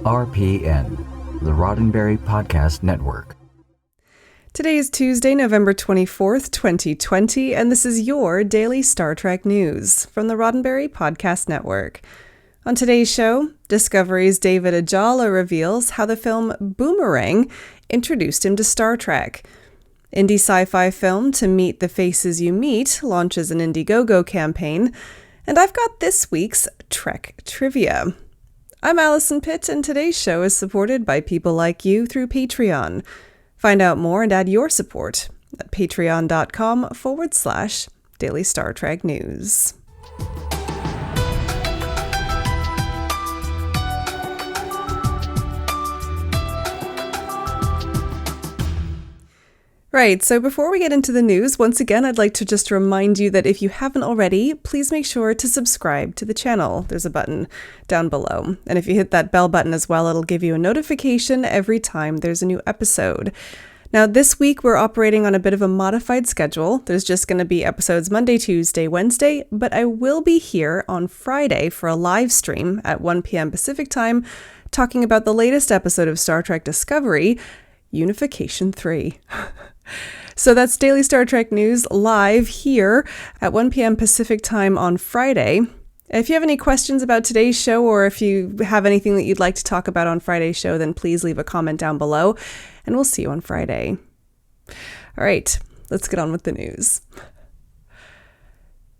RPN, the Roddenberry Podcast Network. Today is Tuesday, November 24th, 2020, and this is your daily Star Trek news from the Roddenberry Podcast Network. On today's show, Discovery's David Ajala reveals how the film Boomerang introduced him to Star Trek. Indie sci-fi film To Meet the Faces You Meet launches an Indiegogo campaign, and I've got this week's Trek trivia. I'm Alison Pitt, and today's show is supported by people like you through Patreon. Find out more and add your support at patreon.com/Daily Star Trek News. Right, so before we get into the news, once again, I'd like to just remind you that if you haven't already, please make sure to subscribe to the channel. There's a button down below. And if you hit that bell button as well, it'll give you a notification every time there's a new episode. Now, this week, we're operating on a bit of a modified schedule. There's just going to be episodes Monday, Tuesday, Wednesday, but I will be here on Friday for a live stream at 1 p.m. Pacific time, talking about the latest episode of Star Trek Discovery, Unification 3. So that's Daily Star Trek News live here at 1 p.m. Pacific time on Friday. If you have any questions about today's show, or if you have anything that you'd like to talk about on Friday's show, then please leave a comment down below, and we'll see you on Friday. All right, let's get on with the news.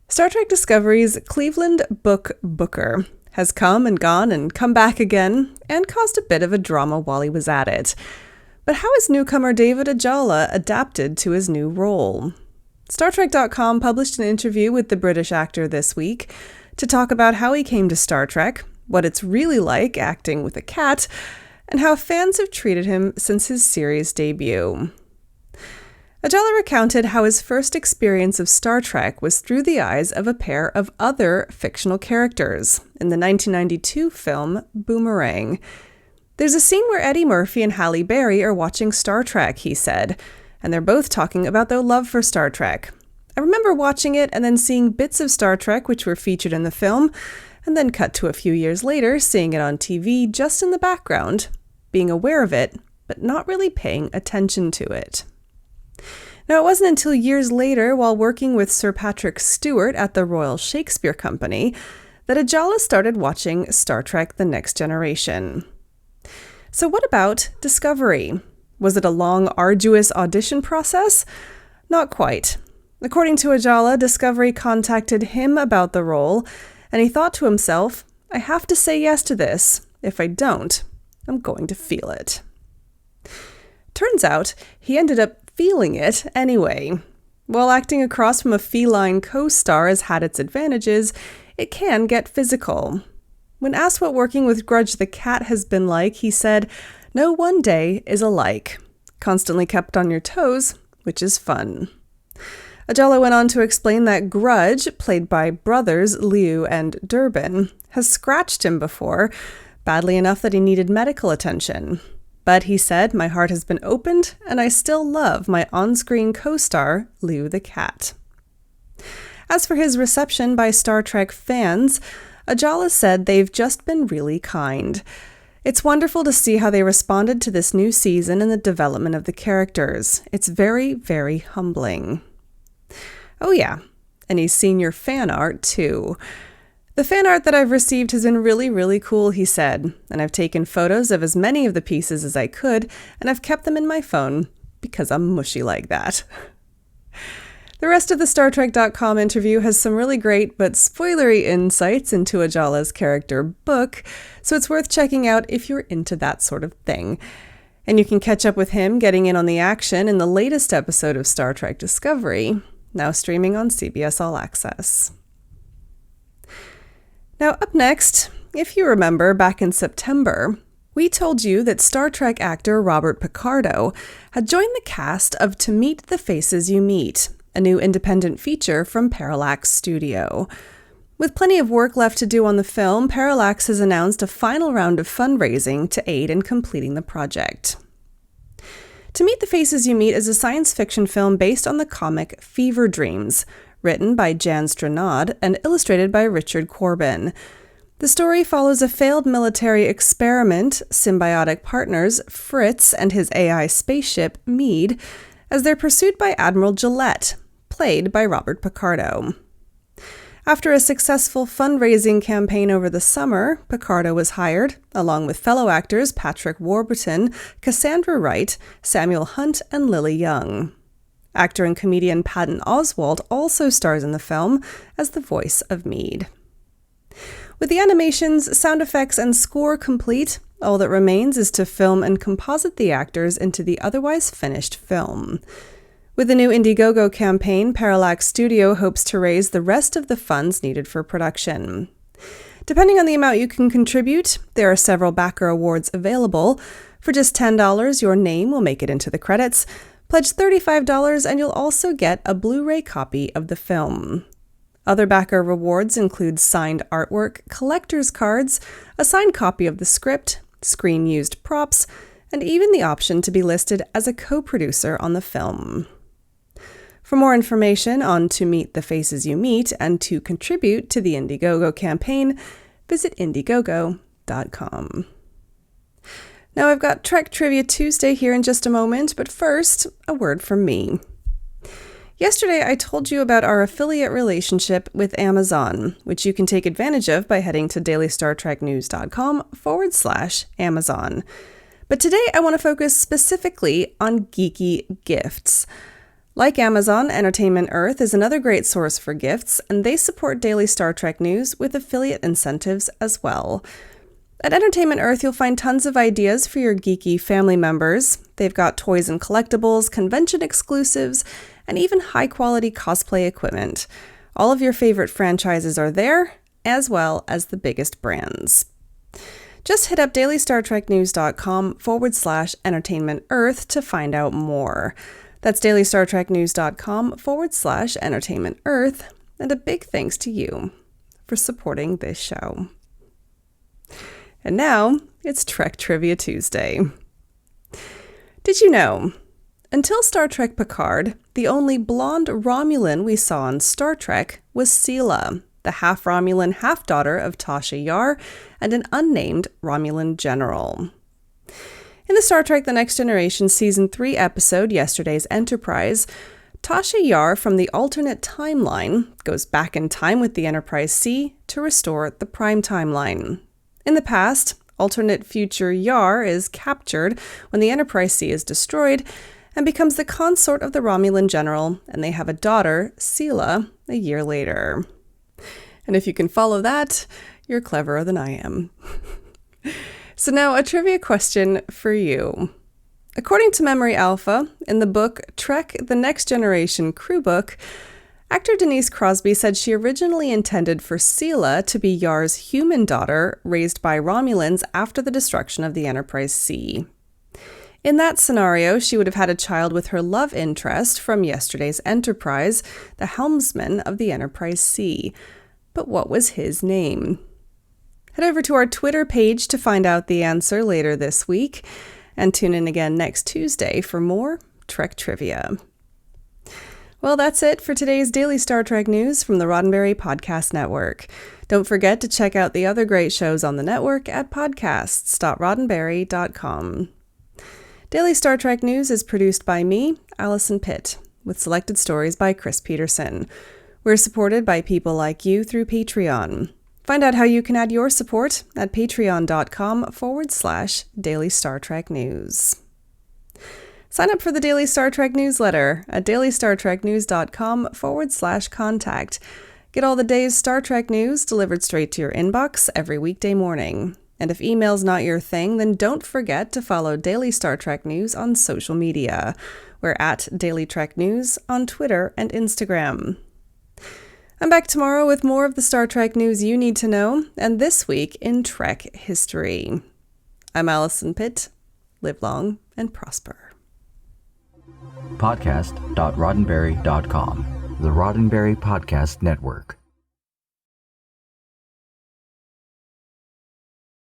Star Trek Discovery's Cleveland book booker has come and gone and come back again, and caused a bit of a drama while he was at it. But how has newcomer David Ajala adapted to his new role? StarTrek.com published an interview with the British actor this week to talk about how he came to Star Trek, what it's really like acting with a cat, and how fans have treated him since his series debut. Ajala recounted how his first experience of Star Trek was through the eyes of a pair of other fictional characters in the 1992 film Boomerang. There's a scene where Eddie Murphy and Halle Berry are watching Star Trek, he said, and they're both talking about their love for Star Trek. I remember watching it and then seeing bits of Star Trek which were featured in the film, and then cut to a few years later seeing it on TV just in the background, being aware of it, but not really paying attention to it. Now, it wasn't until years later, while working with Sir Patrick Stewart at the Royal Shakespeare Company, that Ajala started watching Star Trek: The Next Generation. So what about Discovery? Was it a long, arduous audition process? Not quite. According to Ajala, Discovery contacted him about the role, and he thought to himself, I have to say yes to this. If I don't, I'm going to feel it. Turns out, he ended up feeling it anyway. While acting across from a feline co-star has had its advantages, it can get physical. When asked what working with Grudge the cat has been like, he said, "No one day is alike. Constantly kept on your toes, which is fun." Ajala went on to explain that Grudge, played by brothers Liu and Durbin, has scratched him before, badly enough that he needed medical attention. But he said, "My heart has been opened, and I still love my on-screen co-star, Liu the cat." As for his reception by Star Trek fans, Ajala said they've just been really kind. It's wonderful to see how they responded to this new season and the development of the characters. It's very, very humbling. Oh yeah, and he's seen your fan art too. The fan art that I've received has been really, really cool, he said, and I've taken photos of as many of the pieces as I could, and I've kept them in my phone because I'm mushy like that. The rest of the StarTrek.com interview has some really great but spoilery insights into Ajala's character book, so it's worth checking out if you're into that sort of thing. And you can catch up with him getting in on the action in the latest episode of Star Trek Discovery, now streaming on CBS All Access. Now, up next, if you remember, back in September, we told you that Star Trek actor Robert Picardo had joined the cast of To Meet the Faces You Meet, a new independent feature from Parallax Studio. With plenty of work left to do on the film, Parallax has announced a final round of fundraising to aid in completing the project. To Meet the Faces You Meet is a science fiction film based on the comic Fever Dreams, written by Jan Stranad and illustrated by Richard Corbin. The story follows a failed military experiment, symbiotic partners Fritz and his AI spaceship, Meade, as they're pursued by Admiral Gillette, played by Robert Picardo. After a successful fundraising campaign over the summer, Picardo was hired, along with fellow actors Patrick Warburton, Cassandra Wright, Samuel Hunt, and Lily Young. Actor and comedian Patton Oswalt also stars in the film as the voice of Meade. With the animations, sound effects, and score complete, all that remains is to film and composite the actors into the otherwise finished film. With the new Indiegogo campaign, Parallax Studio hopes to raise the rest of the funds needed for production. Depending on the amount you can contribute, there are several backer awards available. For just $10, your name will make it into the credits. Pledge $35 and you'll also get a Blu-ray copy of the film. Other backer rewards include signed artwork, collector's cards, a signed copy of the script, screen-used props, and even the option to be listed as a co-producer on the film. For more information on To Meet the Faces You Meet and to contribute to the Indiegogo campaign, visit Indiegogo.com. Now I've got Trek Trivia Tuesday here in just a moment, but first, a word from me. Yesterday I told you about our affiliate relationship with Amazon, which you can take advantage of by heading to dailystartreknews.com/Amazon. But today I want to focus specifically on geeky gifts. Like Amazon, Entertainment Earth is another great source for gifts, and they support Daily Star Trek News with affiliate incentives as well. At Entertainment Earth, you'll find tons of ideas for your geeky family members. They've got toys and collectibles, convention exclusives, and even high-quality cosplay equipment. All of your favorite franchises are there, as well as the biggest brands. Just hit up dailystartreknews.com/Entertainment Earth to find out more. That's dailystartreknews.com/Entertainment Earth, and a big thanks to you for supporting this show. And now, it's Trek Trivia Tuesday. Did you know? Until Star Trek Picard, the only blonde Romulan we saw on Star Trek was Sela, the half-Romulan half-daughter of Tasha Yar and an unnamed Romulan general. In the Star Trek The Next Generation Season 3 episode, Yesterday's Enterprise, Tasha Yar from the alternate timeline goes back in time with the Enterprise C to restore the Prime timeline. In the past, alternate future Yar is captured when the Enterprise C is destroyed and becomes the consort of the Romulan general, and they have a daughter, Sela, a year later. And if you can follow that, you're cleverer than I am. So now a trivia question for you. According to Memory Alpha, in the book Trek The Next Generation Crew Book, actor Denise Crosby said she originally intended for Sela to be Yar's human daughter raised by Romulans after the destruction of the Enterprise C. In that scenario, she would have had a child with her love interest from Yesterday's Enterprise, the helmsman of the Enterprise C. But what was his name? Head over to our Twitter page to find out the answer later this week, and tune in again next Tuesday for more Trek Trivia. Well, that's it for today's Daily Star Trek News from the Roddenberry Podcast Network. Don't forget to check out the other great shows on the network at podcasts.roddenberry.com. Daily Star Trek News is produced by me, Alison Pitt, with selected stories by Chris Peterson. We're supported by people like you through Patreon. Find out how you can add your support at patreon.com/Daily Star Trek News. Sign up for the Daily Star Trek newsletter at dailystartreknews.com/contact. Get all the day's Star Trek news delivered straight to your inbox every weekday morning. And if email's not your thing, then don't forget to follow Daily Star Trek News on social media. We're at Daily Trek News on Twitter and Instagram. I'm back tomorrow with more of the Star Trek news you need to know, and this week in Trek history. I'm Alison Pitt. Live long and prosper. Podcast.roddenberry.com, the Roddenberry Podcast Network.